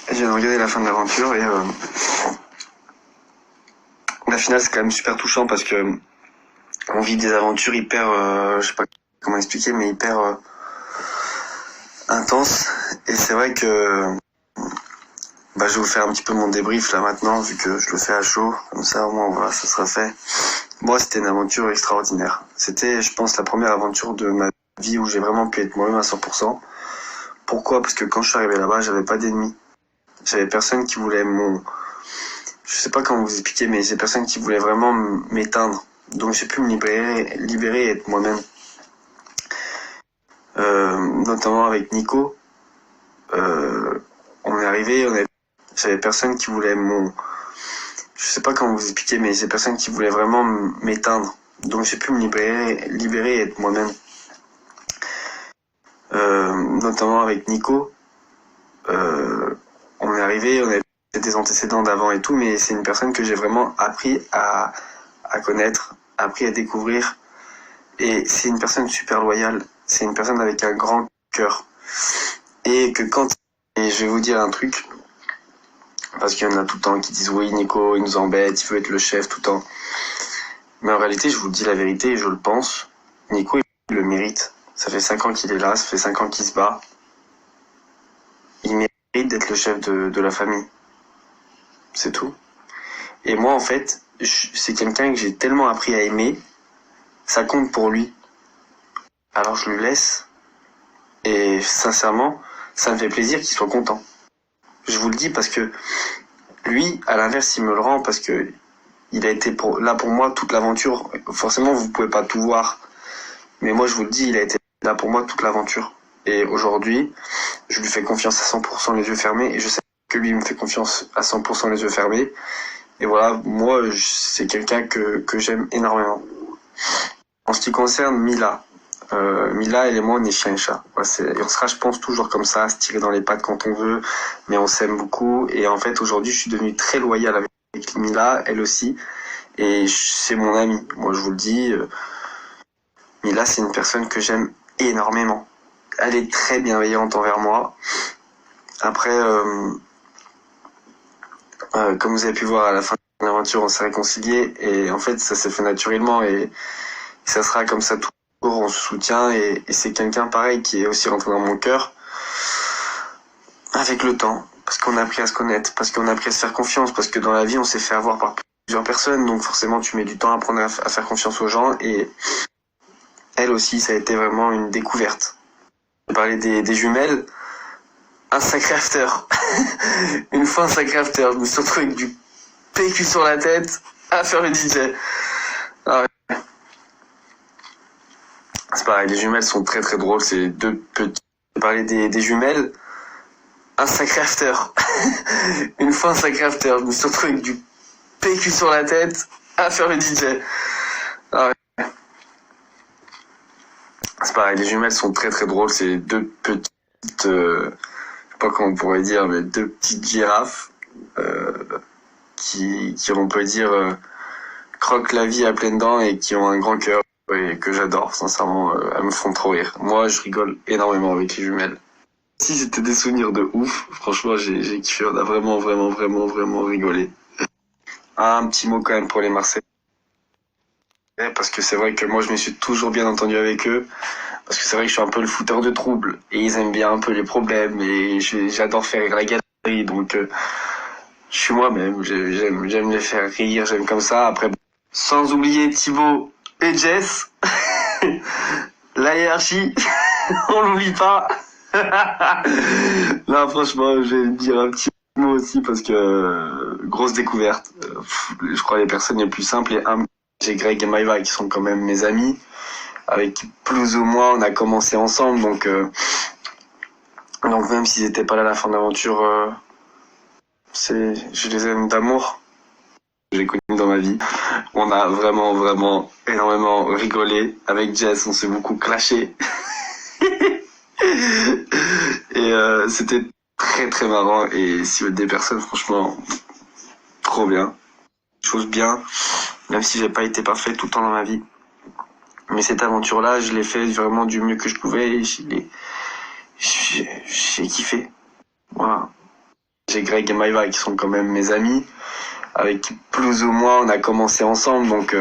Je viens de regarder la fin de l'aventure et la finale c'est quand même super touchant parce que on vit des aventures hyper, je sais pas comment expliquer, mais hyper intenses. Et c'est vrai que je vais vous faire un petit peu mon débrief là maintenant vu que je le fais à chaud, comme ça au moins voilà, ça sera fait. Moi c'était une aventure extraordinaire. C'était je pense la première aventure de ma vie où j'ai vraiment pu être moi-même à 100%. Pourquoi? Parce que quand je suis arrivé là-bas j'avais pas d'ennemis. J'avais personne qui voulait je sais pas comment vous expliquer, mais j'ai personne qui voulait vraiment m'éteindre. Donc j'ai pu me libérer et être moi-même. Notamment avec Nico. On est arrivé, j'avais personne qui voulait je sais pas comment vous expliquer, mais j'ai personne qui voulait vraiment m'éteindre. Donc j'ai pu me libérer et être moi-même. Notamment avec Nico. On est arrivé, on avait des antécédents d'avant et tout, mais c'est une personne que j'ai vraiment appris à connaître, appris à découvrir. Et c'est une personne super loyale. C'est une personne avec un grand cœur. Et je vais vous dire un truc, parce qu'il y en a tout le temps qui disent oui, Nico, il nous embête, il veut être le chef tout le temps. Mais en réalité, je vous dis la vérité et je le pense. Nico, il le mérite. Ça fait 5 ans qu'il est là, ça fait 5 ans qu'il se bat. Il mérite d'être le chef de la famille. C'est tout. Et moi, en fait, c'est quelqu'un que j'ai tellement appris à aimer, ça compte pour lui. Alors je le laisse. Et sincèrement, ça me fait plaisir qu'il soit content. Je vous le dis parce que lui, à l'inverse, il me le rend parce que il a été là pour moi toute l'aventure. Forcément, vous pouvez pas tout voir. Mais moi, je vous le dis, il a été là pour moi toute l'aventure. Et aujourd'hui, je lui fais confiance à 100% les yeux fermés. Et je sais que lui me fait confiance à 100% les yeux fermés. Et voilà, moi, c'est quelqu'un que j'aime énormément. En ce qui concerne Mila, Mila, elle et moi, on est chien et chat. Ouais, et on sera, je pense, toujours comme ça, à se tirer dans les pattes quand on veut, mais on s'aime beaucoup. Et en fait, aujourd'hui, je suis devenu très loyal avec Mila, elle aussi. Et c'est mon amie. Moi, je vous le dis, Mila, c'est une personne que j'aime énormément. Elle est très bienveillante envers moi. Après, comme vous avez pu voir à la fin de l'aventure, on s'est réconciliés. Et en fait, ça s'est fait naturellement. Et ça sera comme ça toujours. On se soutient. Et c'est quelqu'un pareil qui est aussi rentré dans mon cœur. Avec le temps. Parce qu'on a appris à se connaître. Parce qu'on a appris à se faire confiance. Parce que dans la vie, on s'est fait avoir par plusieurs personnes. Donc forcément, tu mets du temps à apprendre à faire confiance aux gens. Et elle aussi, ça a été vraiment une découverte. Je parlais des jumelles. Un sacré after. Une fois un sacré after. Je me suis retrouvé avec du PQ sur la tête à faire le DJ. Ah ouais. C'est pareil, les jumelles sont très très drôles. C'est deux petits. Je parlais des jumelles. Un sacré after. Une fois un sacré after. Je me suis retrouvé avec du PQ sur la tête à faire le DJ. Ah ouais. C'est pareil, les jumelles sont très très drôles. C'est deux petites, je sais pas comment on pourrait dire, mais deux petites girafes qui on peut dire croquent la vie à pleines dents et qui ont un grand cœur et que j'adore. Sincèrement, elles me font trop rire. Moi, je rigole énormément avec les jumelles. Si c'était des souvenirs de ouf, franchement, j'ai kiffé. On a vraiment vraiment vraiment vraiment rigolé. Un petit mot quand même pour les Marseillais. Parce que c'est vrai que moi je me suis toujours bien entendu avec eux, parce que c'est vrai que je suis un peu le fouteur de troubles, et ils aiment bien un peu les problèmes, et j'adore faire rire la galerie, donc je suis moi-même, j'aime les faire rire, j'aime comme ça. Après, sans oublier Thibaut et Jess, la hiérarchie, on l'oublie pas. Là franchement, je vais dire un petit mot aussi, parce que grosse découverte. Je crois les personnes les plus simples et humbles. J'ai Greg et Maïva qui sont quand même mes amis, avec qui plus ou moins on a commencé ensemble, donc même s'ils étaient pas là à la fin de l'aventure, je les aime d'amour. J'ai connu dans ma vie. On a vraiment vraiment énormément rigolé. Avec Jess, on s'est beaucoup clashé. Et c'était très très marrant. Et si vous êtes des personnes, franchement, trop bien. Chose bien. Même si j'ai pas été parfait tout le temps dans ma vie. Mais cette aventure-là, je l'ai fait vraiment du mieux que je pouvais et j'ai kiffé. Voilà. j'ai Greg et Maïva qui sont quand même mes amis, avec qui plus ou moins on a commencé ensemble, donc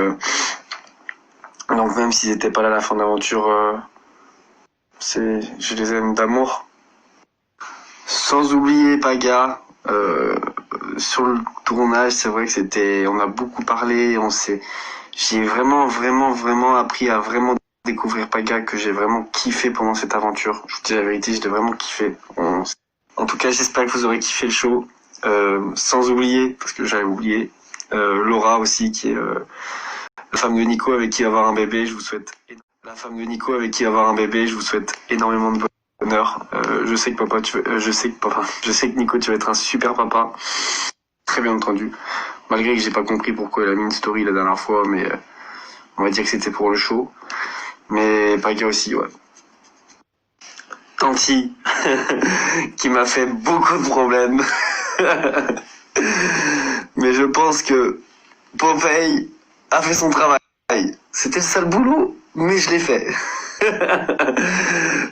même s'ils n'étaient pas là à la fin de l'aventure, je les aime d'amour. Sans oublier Paga, sur le tournage, c'est vrai que on a beaucoup parlé, j'ai vraiment appris à vraiment découvrir Paga, que j'ai vraiment kiffé pendant cette aventure. Je vous dis la vérité, j'ai vraiment kiffé. En tout cas, j'espère que vous aurez kiffé le show. Sans oublier, parce que j'avais oublié, Laura aussi, qui est la femme de Nico avec qui avoir un bébé. Je vous souhaite énormément de bonheur. Je sais que Nico, tu vas être un super papa. Très bien entendu. Malgré que j'ai pas compris pourquoi elle a mis une story la dernière fois, mais on va dire que c'était pour le show. Mais Paga aussi, ouais. Tanti, qui m'a fait beaucoup de problèmes. Mais je pense que Popeye a fait son travail. C'était le sale boulot, mais je l'ai fait.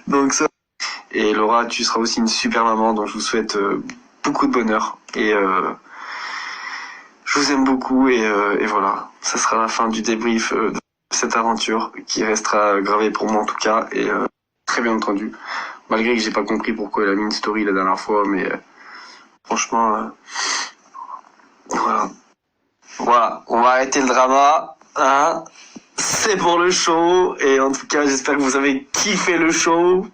Donc ça. Et Laura, tu seras aussi une super maman, donc je vous souhaite beaucoup de bonheur. Et je vous aime beaucoup, et voilà. Ça sera la fin du débrief de cette aventure, qui restera gravée pour moi en tout cas, et très bien entendu. Malgré que j'ai pas compris pourquoi elle a mis une story la dernière fois, mais franchement, voilà. Voilà, on va arrêter le drama, hein. C'est pour le show, et en tout cas, j'espère que vous avez kiffé le show,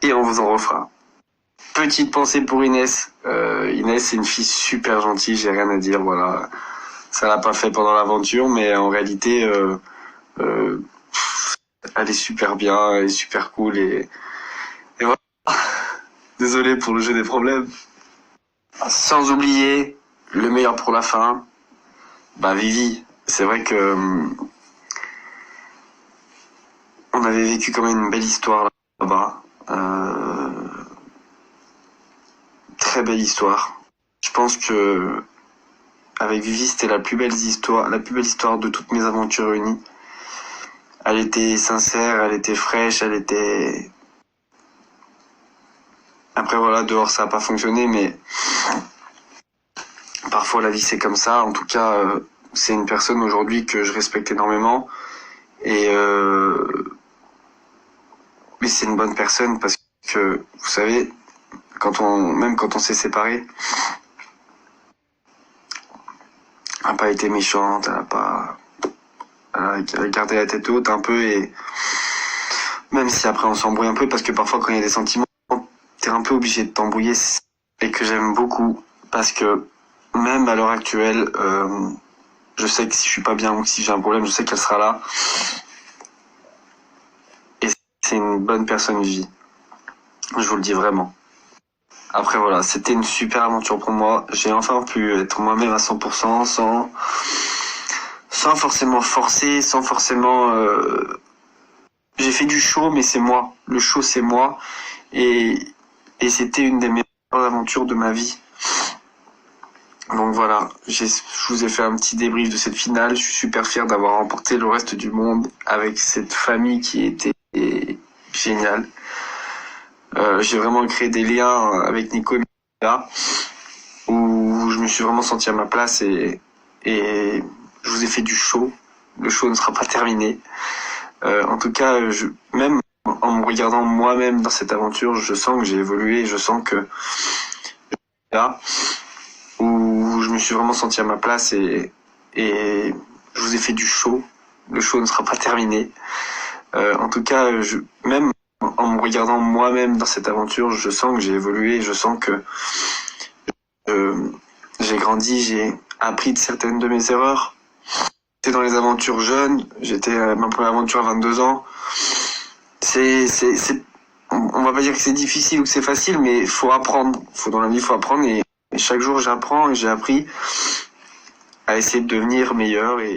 et on vous en refera. Petite pensée pour Inès. Inès, c'est une fille super gentille, j'ai rien à dire, voilà. Ça l'a pas fait pendant l'aventure, mais en réalité, elle est super bien, elle est super cool, et voilà. Désolé pour le jeu des problèmes. Sans oublier, le meilleur pour la fin, Vivi. C'est vrai que on avait vécu quand même une belle histoire là-bas. Très belle histoire. Je pense que avec Vivi, c'était la plus belle histoire de toutes mes aventures réunies. Elle était sincère, elle était fraîche, elle était... Après voilà, dehors ça n'a pas fonctionné, mais parfois la vie c'est comme ça. En tout cas, c'est une personne aujourd'hui que je respecte énormément, et mais c'est une bonne personne, parce que vous savez, même quand on s'est séparés, elle n'a pas été méchante, elle a gardé la tête haute un peu, et même si après on s'embrouille un peu, parce que parfois quand il y a des sentiments, t'es un peu obligé de t'embrouiller, et que j'aime beaucoup, parce que même à l'heure actuelle, je sais que si je suis pas bien ou que si j'ai un problème, je sais qu'elle sera là. Et c'est une bonne personne, Vivi. Je vous le dis vraiment. Après voilà, c'était une super aventure pour moi. J'ai enfin pu être moi-même à 100%, sans forcément forcer, sans forcément... J'ai fait du show, mais c'est moi. Le show, c'est moi. Et c'était une des meilleures aventures de ma vie. Donc voilà, je vous ai fait un petit débrief de cette finale. Je suis super fier d'avoir remporté le reste du monde avec cette famille qui était géniale. J'ai vraiment créé des liens avec Nico et Mila, où je me suis vraiment senti à ma place, et je vous ai fait du show. Le show ne sera pas terminé. En tout cas, même en me regardant moi-même dans cette aventure, je sens que j'ai évolué, je sens que là, où je me suis vraiment senti à ma place, et je vous ai fait du show. Le show ne sera pas terminé. En tout cas, même en me regardant moi-même dans cette aventure, je sens que j'ai évolué, je sens que j'ai grandi, j'ai appris de certaines de mes erreurs. J'étais dans les aventures jeunes, ma première aventure à 22 ans. On va pas dire que c'est difficile ou que c'est facile, mais faut apprendre. Dans la vie, faut apprendre, et chaque jour j'apprends, et j'ai appris à essayer de devenir meilleur, et